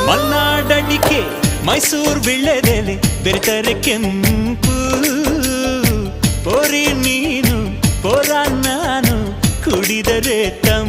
ಮಲ್ನಾಡಡಿಕೆ ಮೈಸೂರು ವೀಳ್ಯದೆಲೆ ಬೆರೆತರೆ ಕೆಂಪು ಪೋರಿ ನೀನು ಪೋರ ನಾನು ಕುಡಿದರೆ ತಂಪು